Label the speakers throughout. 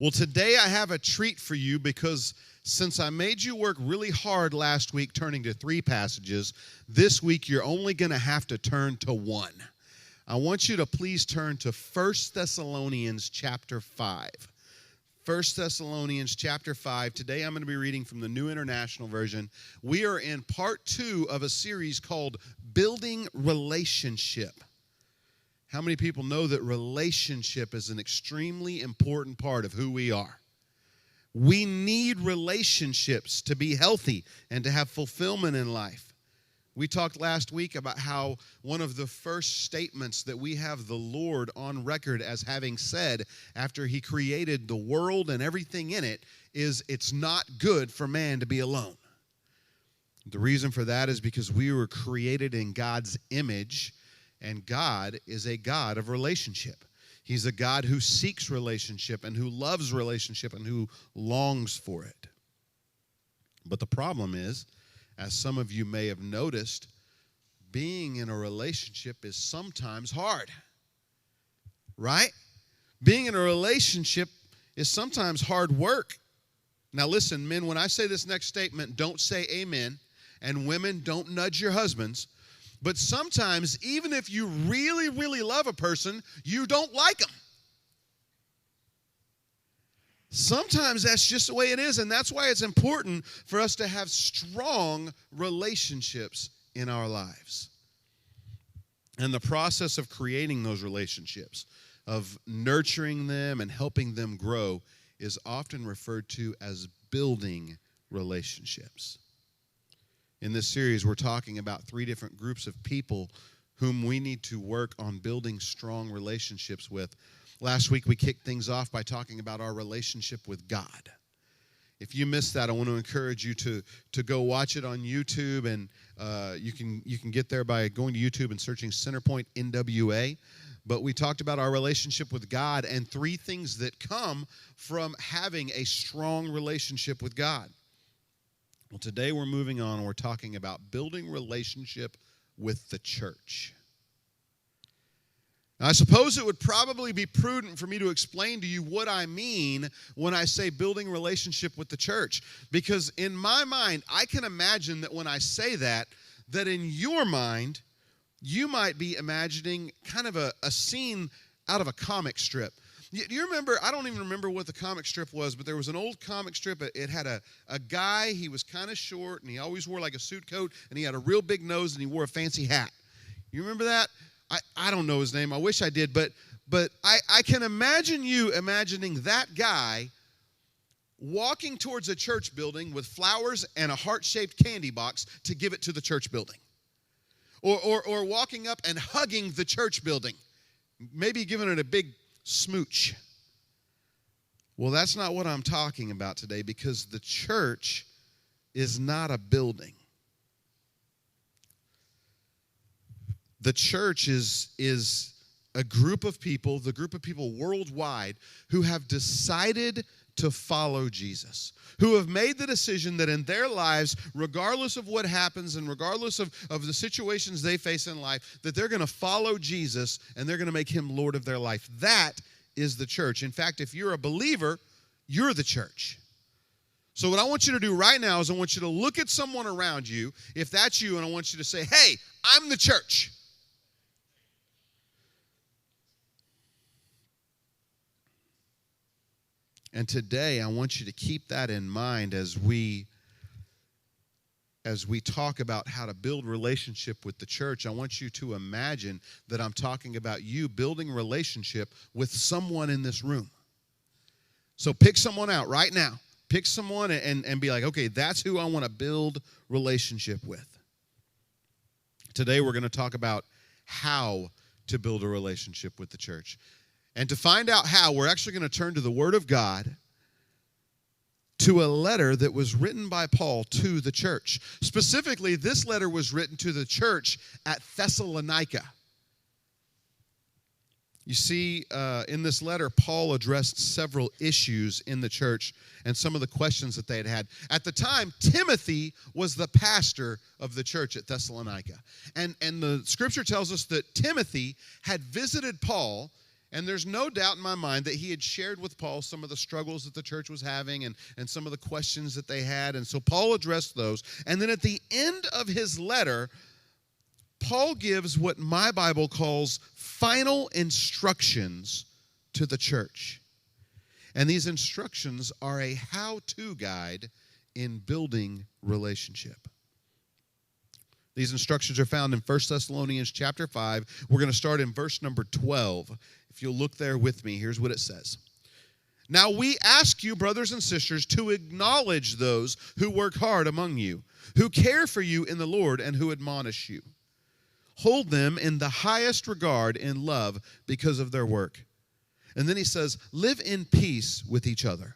Speaker 1: Well, today I have a treat for you because since I made you work really hard last week turning to 3 passages, this week you're only going to have to turn to 1. I want you to please turn to 1 Thessalonians chapter 5. 1 Thessalonians chapter 5. Today I'm going to be reading from the New International Version. We are in part 2 of a series called Building Relationship. How many people know that relationship is an extremely important part of who we are? We need relationships to be healthy and to have fulfillment in life. We talked last week about how one of the first statements that we have the Lord on record as having said after He created the world and everything in it is, it's not good for man to be alone. The reason for that is because we were created in God's image, and God is a God of relationship. He's a God who seeks relationship and who loves relationship and who longs for it. But the problem is, as some of you may have noticed, being in a relationship is sometimes hard. Right? Being in a relationship is sometimes hard work. Now listen, men, when I say this next statement, don't say amen. And women, don't nudge your husbands. But sometimes, even if you really, really love a person, you don't like them. Sometimes that's just the way it is, and that's why it's important for us to have strong relationships in our lives. And the process of creating those relationships, of nurturing them and helping them grow, is often referred to as building relationships. In this series, we're talking about 3 different groups of people whom we need to work on building strong relationships with. Last week, we kicked things off by talking about our relationship with God. If you missed that, I want to encourage you to go watch it on YouTube, and you can get there by going to YouTube and searching CenterPoint NWA. But we talked about our relationship with God and 3 things that come from having a strong relationship with God. Well, today we're moving on and we're talking about building relationship with the church. Now, I suppose it would probably be prudent for me to explain to you what I mean when I say building relationship with the church. Because in my mind, I can imagine that when I say that in your mind, you might be imagining kind of a scene out of a comic strip. Do you remember, I don't even remember what the comic strip was, but there was an old comic strip. It had a guy, he was kind of short, and he always wore like a suit coat, and he had a real big nose, and he wore a fancy hat. You remember that? I don't know his name. I wish I did, but I can imagine you imagining that guy walking towards a church building with flowers and a heart-shaped candy box to give it to the church building. Or walking up and hugging the church building, maybe giving it a big smooch. Well, that's not what I'm talking about today, because the church is not a building. The church is a group of people, the group of people worldwide who have decided to follow Jesus, who have made the decision that in their lives, regardless of what happens and regardless of the situations they face in life, that they're going to follow Jesus and they're going to make Him Lord of their life. That is the church. In fact, if you're a believer, you're the church. So what I want you to do right now is I want you to look at someone around you, if that's you, and I want you to say, hey, I'm the church. And today, I want you to keep that in mind as we talk about how to build relationship with the church. I want you to imagine that I'm talking about you building relationship with someone in this room. So pick someone out right now. Pick someone and be like, okay, that's who I want to build relationship with. Today, we're going to talk about how to build a relationship with the church. And to find out how, we're actually going to turn to the Word of God, to a letter that was written by Paul to the church. Specifically, this letter was written to the church at Thessalonica. You see, in this letter, Paul addressed several issues in the church and some of the questions that they had had. At the time, Timothy was the pastor of the church at Thessalonica. And the scripture tells us that Timothy had visited Paul And there's no doubt in my mind that he had shared with Paul some of the struggles that the church was having and some of the questions that they had. And so Paul addressed those. And then at the end of his letter, Paul gives what my Bible calls final instructions to the church. And these instructions are a how-to guide in building relationship. These instructions are found in 1 Thessalonians chapter 5. We're going to start in verse number 12. If you'll look there with me, here's what it says. Now we ask you, brothers and sisters, to acknowledge those who work hard among you, who care for you in the Lord, and who admonish you. Hold them in the highest regard in love because of their work. And then he says, live in peace with each other.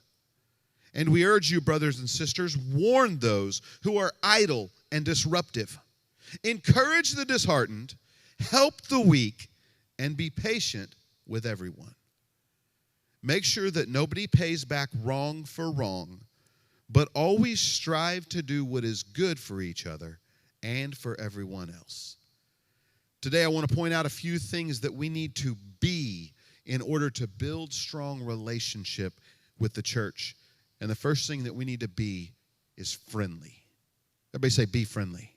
Speaker 1: And we urge you, brothers and sisters, warn those who are idle and disruptive. Encourage the disheartened, help the weak, and be patient with everyone. Make sure that nobody pays back wrong for wrong, but always strive to do what is good for each other and for everyone else. Today I want to point out a few things that we need to be in order to build strong relationship with the church. And the first thing that we need to be is friendly. Everybody say, be friendly.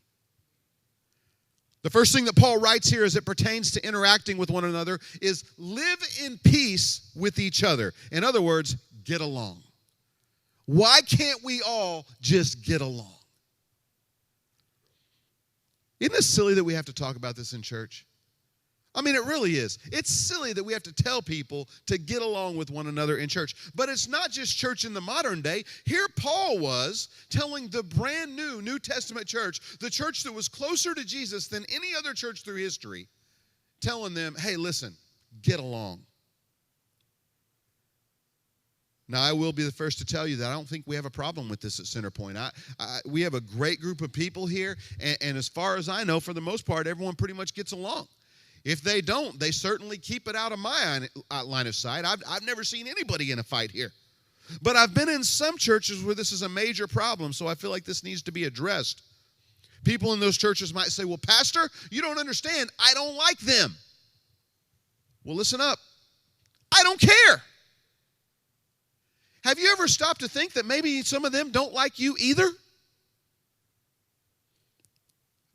Speaker 1: The first thing that Paul writes here as it pertains to interacting with one another is live in peace with each other. In other words, get along. Why can't we all just get along? Isn't it silly that we have to talk about this in church? I mean, it really is. It's silly that we have to tell people to get along with one another in church. But it's not just church in the modern day. Here Paul was telling the brand new New Testament church, the church that was closer to Jesus than any other church through history, telling them, hey, listen, get along. Now, I will be the first to tell you that I don't think we have a problem with this at CenterPoint. We have a great group of people here, and as far as I know, for the most part, everyone pretty much gets along. If they don't, they certainly keep it out of my line of sight. I've never seen anybody in a fight here. But I've been in some churches where this is a major problem, so I feel like this needs to be addressed. People in those churches might say, well, Pastor, you don't understand. I don't like them. Well, listen up. I don't care. Have you ever stopped to think that maybe some of them don't like you either?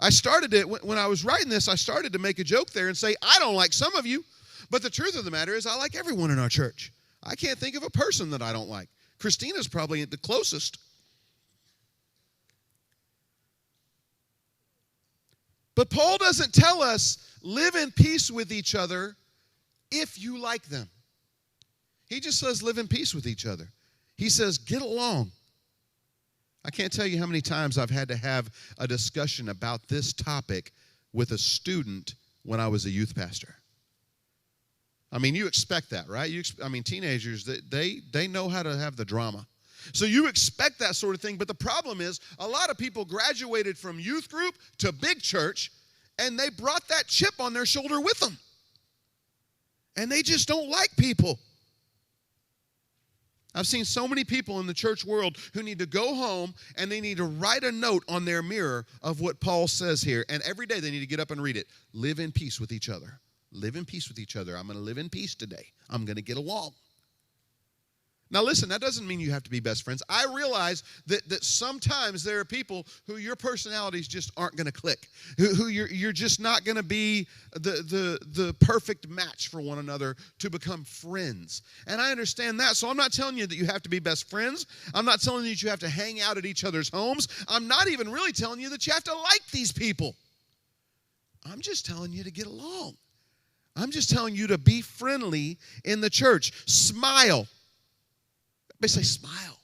Speaker 1: I started it, when I was writing this, I started to make a joke there and say, I don't like some of you. But the truth of the matter is I like everyone in our church. I can't think of a person that I don't like. Christina's probably the closest. But Paul doesn't tell us, live in peace with each other if you like them. He just says, live in peace with each other. He says, get along. I can't tell you how many times I've had to have a discussion about this topic with a student when I was a youth pastor. I mean, you expect that, right? Teenagers, they know how to have the drama. So you expect that sort of thing, but the problem is a lot of people graduated from youth group to big church, and they brought that chip on their shoulder with them. And they just don't like people. I've seen so many people in the church world who need to go home and they need to write a note on their mirror of what Paul says here. And every day they need to get up and read it. Live in peace with each other. Live in peace with each other. I'm going to live in peace today. I'm going to get along. Now listen, that doesn't mean you have to be best friends. I realize that sometimes there are people who your personalities just aren't going to click, who you're just not going to be the perfect match for one another to become friends. And I understand that, so I'm not telling you that you have to be best friends. I'm not telling you that you have to hang out at each other's homes. I'm not even really telling you that you have to like these people. I'm just telling you to get along. I'm just telling you to be friendly in the church. Smile. Everybody say smile.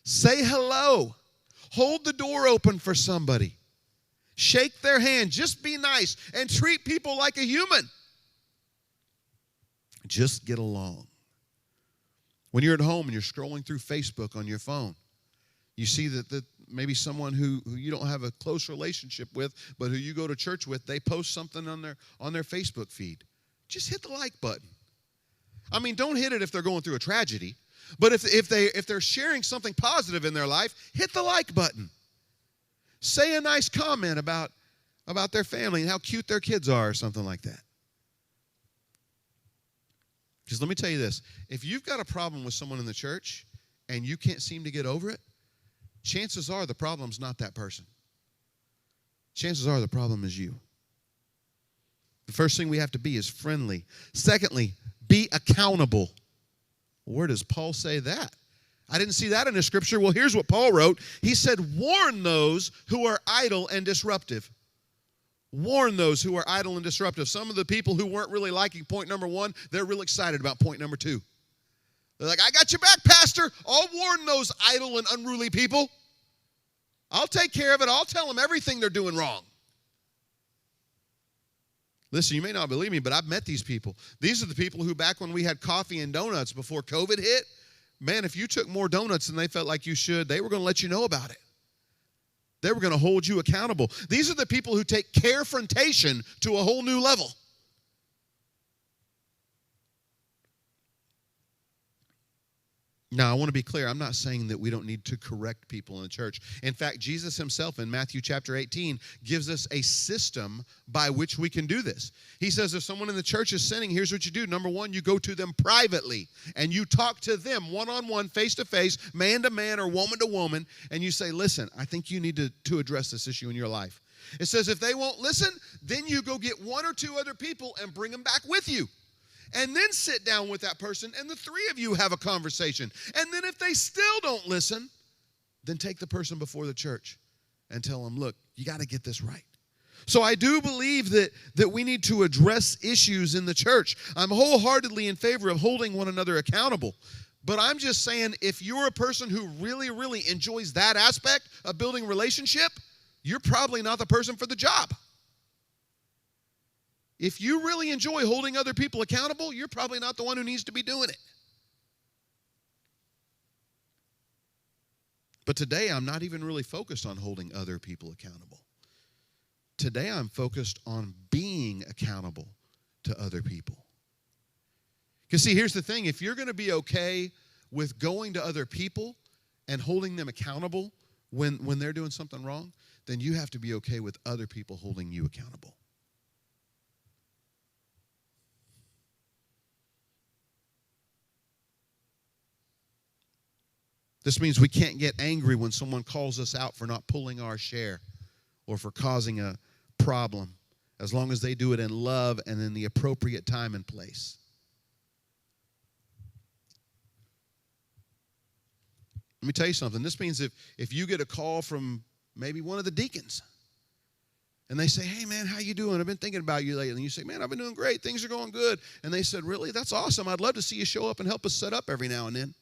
Speaker 1: Say hello. Hold the door open for somebody. Shake their hand. Just be nice and treat people like a human. Just get along. When you're at home and you're scrolling through Facebook on your phone, you see that maybe someone who you don't have a close relationship with, but who you go to church with, they post something on their Facebook feed. Just hit the like button. I mean, don't hit it if they're going through a tragedy. But if they're sharing something positive in their life, hit the like button. Say a nice comment about their family and how cute their kids are or something like that. Because let me tell you this. If you've got a problem with someone in the church and you can't seem to get over it, chances are the problem's not that person. Chances are the problem is you. The first thing we have to be is friendly. Secondly, be accountable. Where does Paul say that? I didn't see that in the scripture. Well, here's what Paul wrote. He said, warn those who are idle and disruptive. Warn those who are idle and disruptive. Some of the people who weren't really liking point number 1, they're real excited about point number 2. They're like, I got your back, Pastor. I'll warn those idle and unruly people. I'll take care of it. I'll tell them everything they're doing wrong. Listen, you may not believe me, but I've met these people. These are the people who back when we had coffee and donuts before COVID hit, man, if you took more donuts than they felt like you should, they were going to let you know about it. They were going to hold you accountable. These are the people who take carefrontation to a whole new level. Now, I want to be clear. I'm not saying that we don't need to correct people in the church. In fact, Jesus himself in Matthew chapter 18 gives us a system by which we can do this. He says if someone in the church is sinning, here's what you do. Number 1, you go to them privately, and you talk to them one-on-one, face-to-face, man-to-man, or woman-to-woman, and you say, listen, I think you need to address this issue in your life. It says if they won't listen, then you go get 1 or 2 other people and bring them back with you. And then sit down with that person, and the 3 of you have a conversation. And then if they still don't listen, then take the person before the church and tell them, look, you got to get this right. So I do believe that we need to address issues in the church. I'm wholeheartedly in favor of holding one another accountable. But I'm just saying, if you're a person who really, really enjoys that aspect of building relationship, you're probably not the person for the job. If you really enjoy holding other people accountable, you're probably not the one who needs to be doing it. But today, I'm not even really focused on holding other people accountable. Today, I'm focused on being accountable to other people. Because see, here's the thing. If you're going to be okay with going to other people and holding them accountable when they're doing something wrong, then you have to be okay with other people holding you accountable. This means we can't get angry when someone calls us out for not pulling our share or for causing a problem, as long as they do it in love and in the appropriate time and place. Let me tell you something. This means if you get a call from maybe one of the deacons, and they say, hey, man, how you doing? I've been thinking about you lately. And you say, man, I've been doing great. Things are going good. And they said, really? That's awesome. I'd love to see you show up and help us set up every now and then.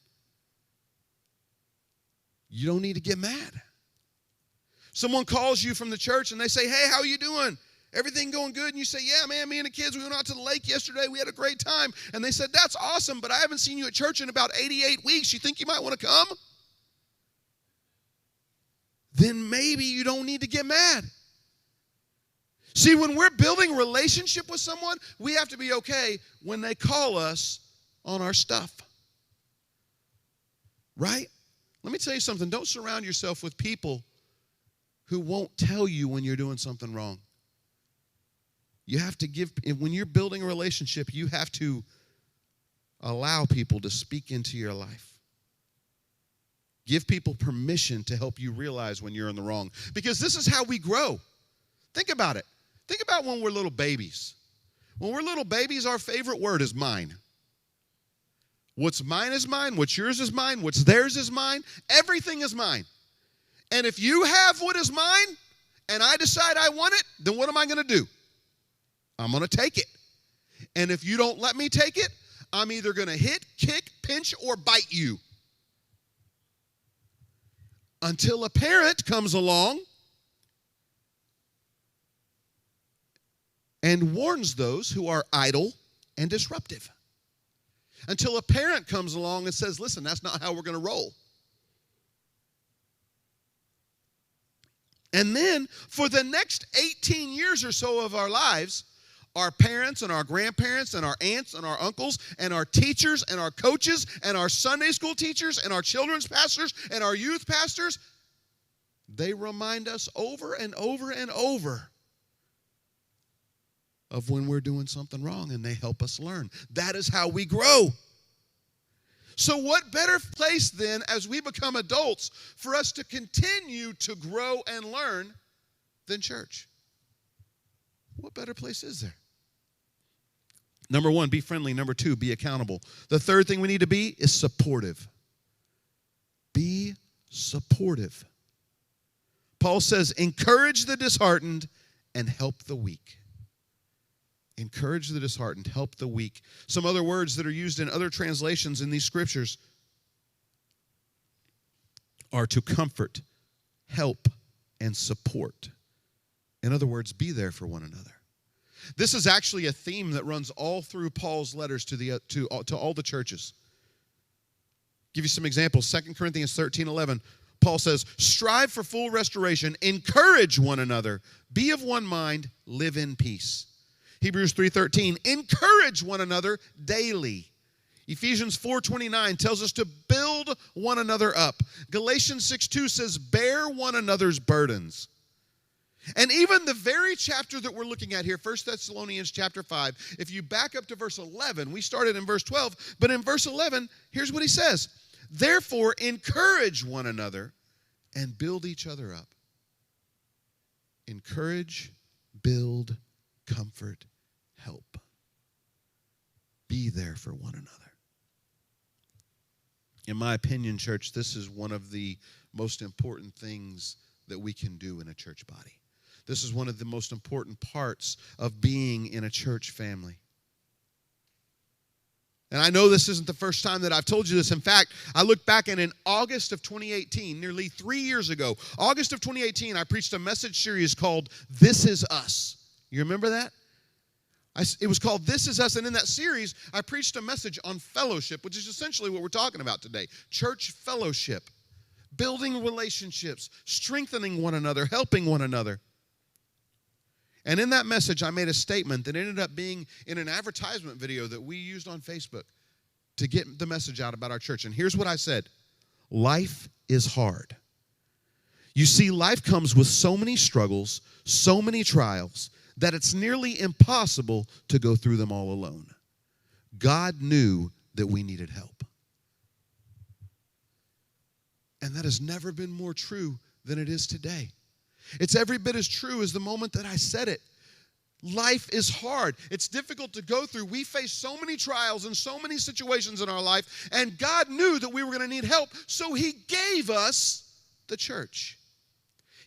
Speaker 1: You don't need to get mad. Someone calls you from the church and they say, hey, how are you doing? Everything going good? And you say, yeah, man, me and the kids, we went out to the lake yesterday. We had a great time. And they said, that's awesome, but I haven't seen you at church in about 88 weeks. You think you might want to come? Then maybe you don't need to get mad. See, when we're building a relationship with someone, we have to be okay when they call us on our stuff. Right? Let me tell you something. Don't surround yourself with people who won't tell you when you're doing something wrong. You have to when you're building a relationship, you have to allow people to speak into your life. Give people permission to help you realize when you're in the wrong. Because this is how we grow. Think about it. Think about when we're little babies. When we're little babies, our favorite word is mine. What's mine is mine. What's yours is mine. What's theirs is mine. Everything is mine. And if you have what is mine and I decide I want it, then what am I going to do? I'm going to take it. And if you don't let me take it, I'm either going to hit, kick, pinch, or bite you. Until a parent comes along and warns those who are idle and disruptive. Until a parent comes along and says, listen, that's not how we're going to roll. And then for the next 18 years or so of our lives, our parents and our grandparents and our aunts and our uncles and our teachers and our coaches and our Sunday school teachers and our children's pastors and our youth pastors, they remind us over and over and over of when we're doing something wrong, and they help us learn. That is how we grow. So what better place then, as we become adults, for us to continue to grow and learn than church? What better place is there? Number one, be friendly. Number two, be accountable. The third thing we need to be is supportive. Be supportive. Paul says, encourage the disheartened and help the weak. Encourage the disheartened, help the weak. Some other words that are used in other translations in these scriptures are to comfort, help, and support. In other words, be there for one another. This is actually a theme that runs all through Paul's letters to all the churches. Give you some examples. 2 Corinthians 13:11, Paul says, strive for full restoration, encourage one another, be of one mind, live in peace. Hebrews 3:13, encourage one another daily. Ephesians 4:29 tells us to build one another up. Galatians 6:2 says, bear one another's burdens. And even the very chapter that we're looking at here, 1 Thessalonians chapter 5, if you back up to verse 11, we started in verse 12, but in verse 11, here's what he says. Therefore, encourage one another and build each other up. Encourage, build, comfort, help. Be there for one another. In my opinion, church, this is one of the most important things that we can do in a church body. This is one of the most important parts of being in a church family. And I know this isn't the first time that I've told you this. In fact, I look back and in August of 2018, nearly 3 years ago, August of 2018, I preached a message series called This Is Us. You remember that? It was called This Is Us, and in that series, I preached a message on fellowship, which is essentially what we're talking about today. Church fellowship, building relationships, strengthening one another, helping one another. And in that message, I made a statement that ended up being in an advertisement video that we used on Facebook to get the message out about our church. And here's what I said. Life is hard. You see, life comes with so many struggles, so many trials, that it's nearly impossible to go through them all alone. God knew that we needed help. And that has never been more true than it is today. It's every bit as true as the moment that I said it. Life is hard. It's difficult to go through. We face so many trials and so many situations in our life, and God knew that we were going to need help, so He gave us the church.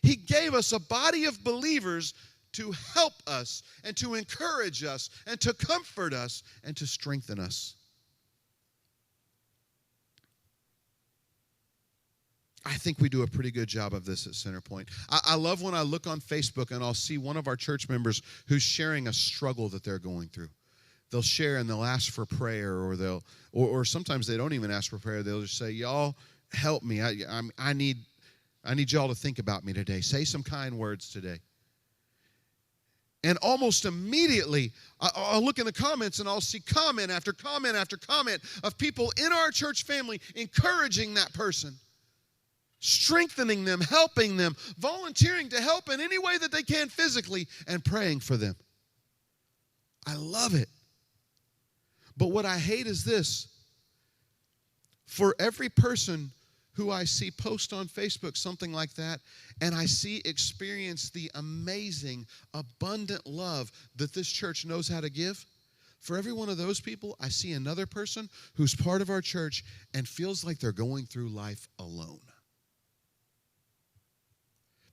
Speaker 1: He gave us a body of believers to help us and to encourage us and to comfort us and to strengthen us. I think we do a pretty good job of this at CenterPoint. I love when I look on Facebook and I'll see one of our church members who's sharing a struggle that they're going through. They'll share and they'll ask for prayer, or sometimes they don't even ask for prayer. They'll just say, "Y'all help me. I need y'all to think about me today. Say some kind words today." And almost immediately, I'll look in the comments and I'll see comment after comment after comment of people in our church family encouraging that person, strengthening them, helping them, volunteering to help in any way that they can physically, and praying for them. I love it. But what I hate is this. For every person who I see post on Facebook something like that, and I see experience the amazing, abundant love that this church knows how to give, for every one of those people, I see another person who's part of our church and feels like they're going through life alone.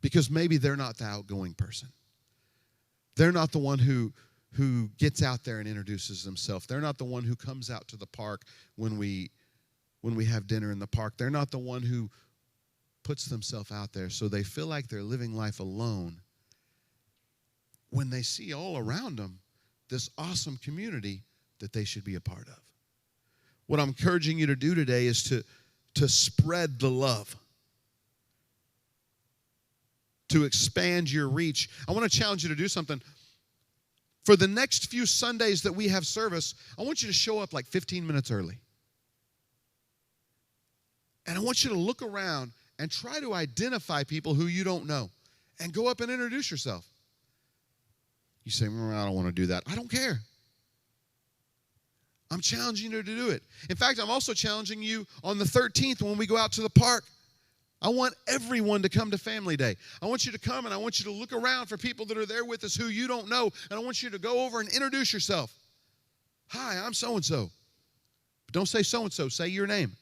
Speaker 1: Because maybe they're not the outgoing person. They're not the one who gets out there and introduces themselves. They're not the one who comes out to the park when we have dinner in the park. They're not the one who puts themselves out there, so they feel like they're living life alone when they see all around them this awesome community that they should be a part of. What I'm encouraging you to do today is to spread the love, to expand your reach. I want to challenge you to do something. For the next few Sundays that we have service, I want you to show up like 15 minutes early. And I want you to look around and try to identify people who you don't know and go up and introduce yourself. You say, I don't want to do that. I don't care. I'm challenging you to do it. In fact, I'm also challenging you on the 13th when we go out to the park. I want everyone to come to Family Day. I want you to come and I want you to look around for people that are there with us who you don't know. And I want you to go over and introduce yourself. Hi, I'm so-and-so. But don't say so-and-so. Say your name.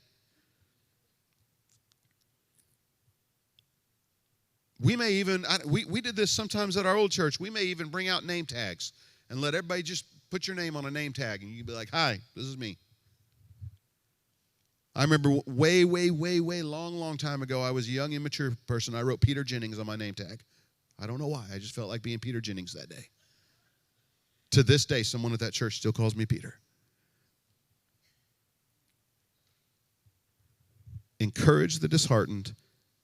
Speaker 1: We may even, we did this sometimes at our old church. We may even bring out name tags and let everybody just put your name on a name tag. And you can be like, hi, this is me. I remember way, long time ago, I was a young, immature person. I wrote Peter Jennings on my name tag. I don't know why. I just felt like being Peter Jennings that day. To this day, someone at that church still calls me Peter. Encourage the disheartened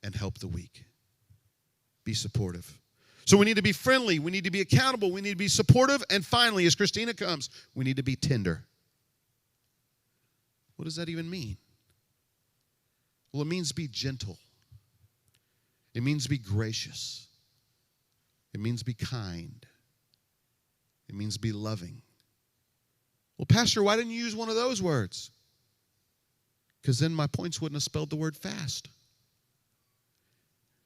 Speaker 1: and help the weak. Be supportive. So we need to be friendly. We need to be accountable. We need to be supportive. And finally, as Christina comes, we need to be tender. What does that even mean? Well, it means be gentle. It means be gracious. It means be kind. It means be loving. Well, Pastor, why didn't you use one of those words? Because then my points wouldn't have spelled the word fast.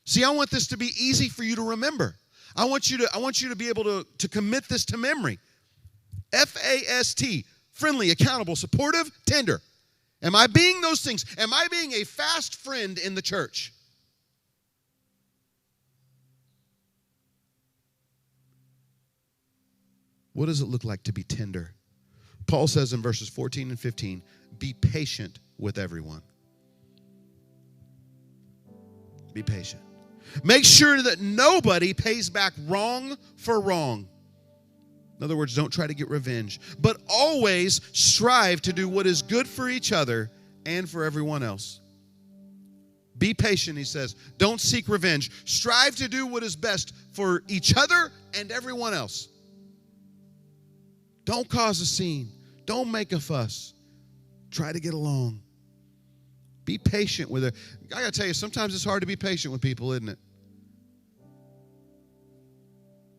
Speaker 1: See, I want this to be easy for you to remember. I want you to be able to commit this to memory. F-A-S-T, friendly, accountable, supportive, tender. Am I being those things? Am I being a fast friend in the church? What does it look like to be tender? Paul says in verses 14 and 15, be patient with everyone. Be patient. Make sure that nobody pays back wrong for wrong. In other words, don't try to get revenge, but always strive to do what is good for each other and for everyone else. Be patient, he says. Don't seek revenge. Strive to do what is best for each other and everyone else. Don't cause a scene. Don't make a fuss. Try to get along. Be patient with it. I got to tell you, sometimes it's hard to be patient with people, isn't it?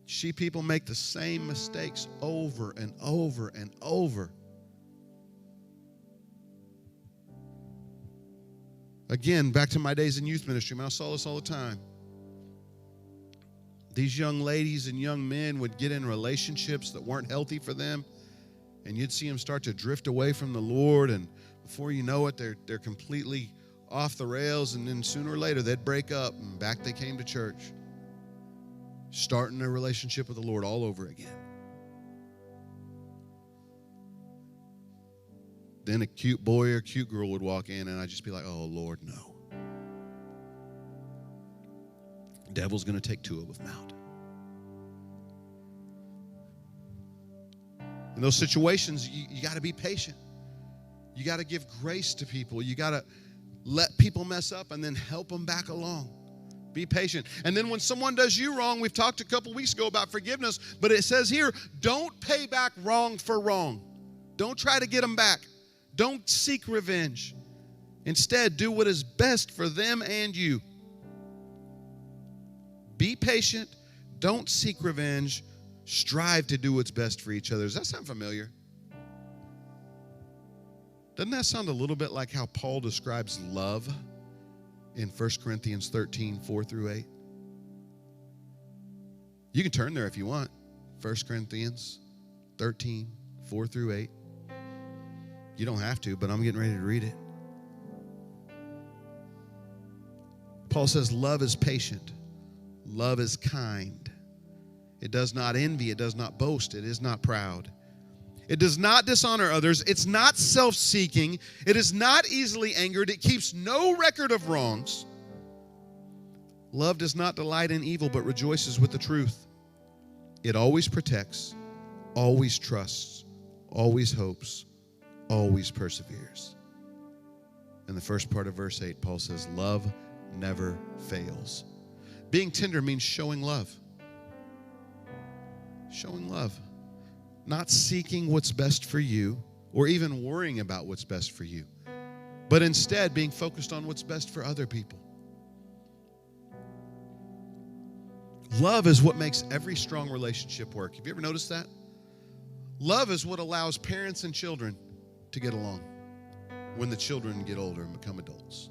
Speaker 1: See people make the same mistakes over and over and over. Again, back to my days in youth ministry, man, I saw this all the time. These young ladies and young men would get in relationships that weren't healthy for them, and you'd see them start to drift away from the Lord, and before you know it, they're completely off the rails, and then sooner or later they'd break up, and back they came to church, starting a relationship with the Lord all over again. Then a cute boy or cute girl would walk in, and I'd just be like, oh, Lord, no. The devil's going to take two of them out. In those situations, you got to be patient. You got to give grace to people. You got to let people mess up and then help them back along. Be patient. And then when someone does you wrong, we've talked a couple weeks ago about forgiveness, but it says here, don't pay back wrong for wrong. Don't try to get them back. Don't seek revenge. Instead, do what is best for them and you. Be patient. Don't seek revenge. Strive to do what's best for each other. Does that sound familiar? Doesn't that sound a little bit like how Paul describes love in 1 Corinthians 13, 4 through 8? You can turn there if you want. 1 Corinthians 13, 4 through 8. You don't have to, but I'm getting ready to read it. Paul says, love is patient. Love is kind. It does not envy. It does not boast. It is not proud. It does not dishonor others. It's not self-seeking. It is not easily angered. It keeps no record of wrongs. Love does not delight in evil, but rejoices with the truth. It always protects, always trusts, always hopes, always perseveres. In the first part of verse 8, Paul says, love never fails. Being tender means showing love. Showing love. Not seeking what's best for you or even worrying about what's best for you, but instead being focused on what's best for other people. Love is what makes every strong relationship work. Have you ever noticed that? Love is what allows parents and children to get along when the children get older and become adults.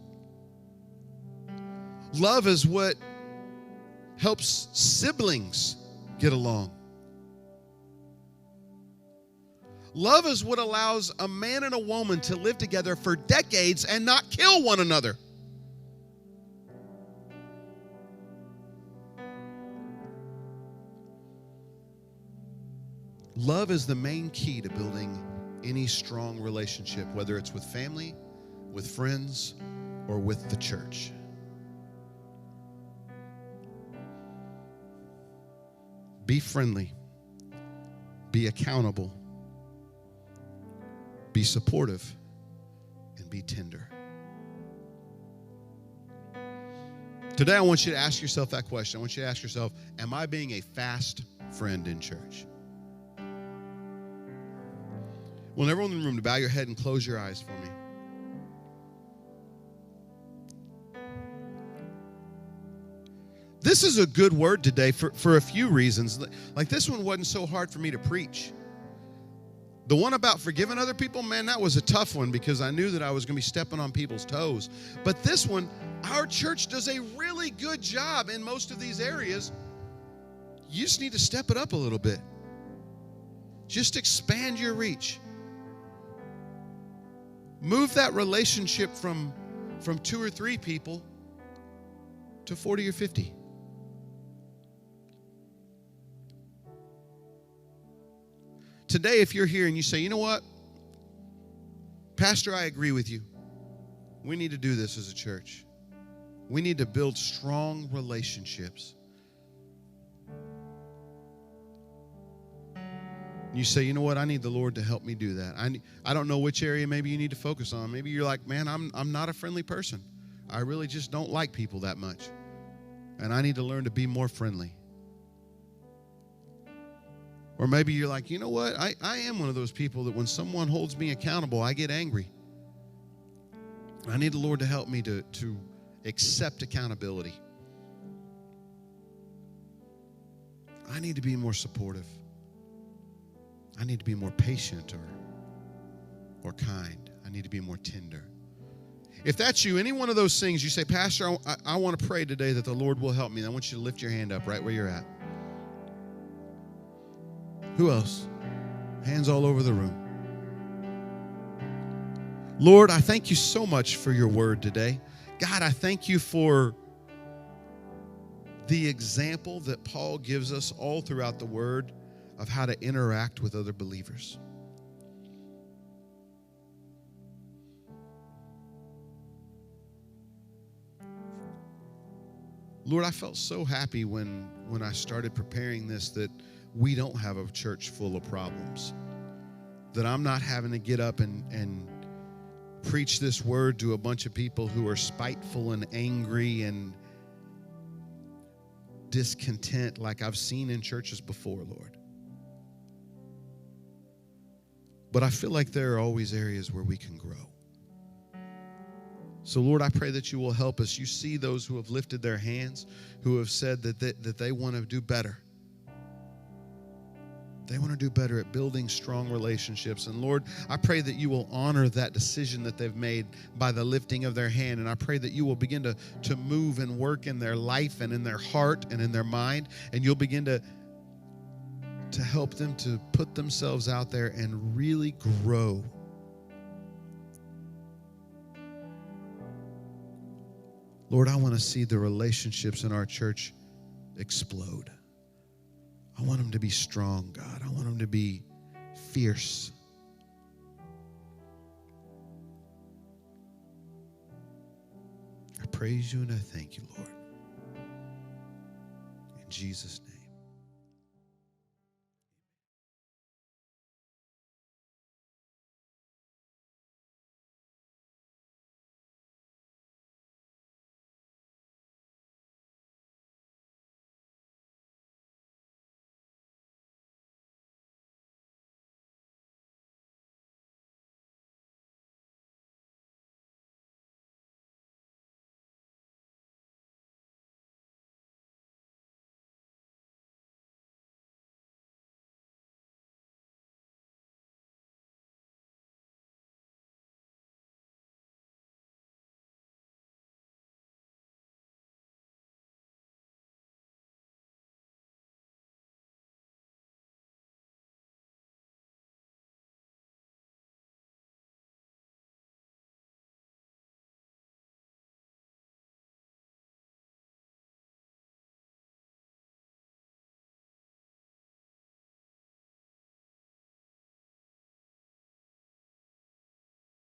Speaker 1: Love is what helps siblings get along. Love is what allows a man and a woman to live together for decades and not kill one another. Love is the main key to building any strong relationship, whether it's with family, with friends, or with the church. Be friendly. Be accountable. Be supportive. And be tender. Today, I want you to ask yourself that question. I want you to ask yourself, am I being a fast friend in church? I want everyone in the room to bow your head and close your eyes for me. This is a good word today for a few reasons. Like this one wasn't so hard for me to preach. The one about forgiving other people, man, that was a tough one because I knew that I was going to be stepping on people's toes. But this one, our church does a really good job in most of these areas. You just need to step it up a little bit. Just expand your reach. Move that relationship from 2 or 3 people to 40 or 50. Today, if you're here and you say, you know what, Pastor, I agree with you. We need to do this as a church. We need to build strong relationships. You say, you know what, I need the Lord to help me do that. I don't know which area maybe you need to focus on. Maybe you're like, man, I'm not a friendly person. I really just don't like people that much. And I need to learn to be more friendly. Or maybe you're like, you know what, I am one of those people that when someone holds me accountable, I get angry. I need the Lord to help me to accept accountability. I need to be more supportive. I need to be more patient or kind. I need to be more tender. If that's you, any one of those things, you say, Pastor, I want to pray today that the Lord will help me. I want you to lift your hand up right where you're at. Who else? Hands all over the room. Lord, I thank you so much for your word today. God, I thank you for the example that Paul gives us all throughout the word of how to interact with other believers. Lord, I felt so happy when I started preparing this that we don't have a church full of problems. That I'm not having to get up and preach this word to a bunch of people who are spiteful and angry and discontent like I've seen in churches before, Lord. But I feel like there are always areas where we can grow. So, Lord, I pray that you will help us. You see those who have lifted their hands, who have said that they want to do better. They want to do better at building strong relationships. And, Lord, I pray that you will honor that decision that they've made by the lifting of their hand. And I pray that you will begin to move and work in their life and in their heart and in their mind. And you'll begin to help them to put themselves out there and really grow. Lord, I want to see the relationships in our church explode. I want them to be strong, God. I want them to be fierce. I praise you and I thank you, Lord. In Jesus' name.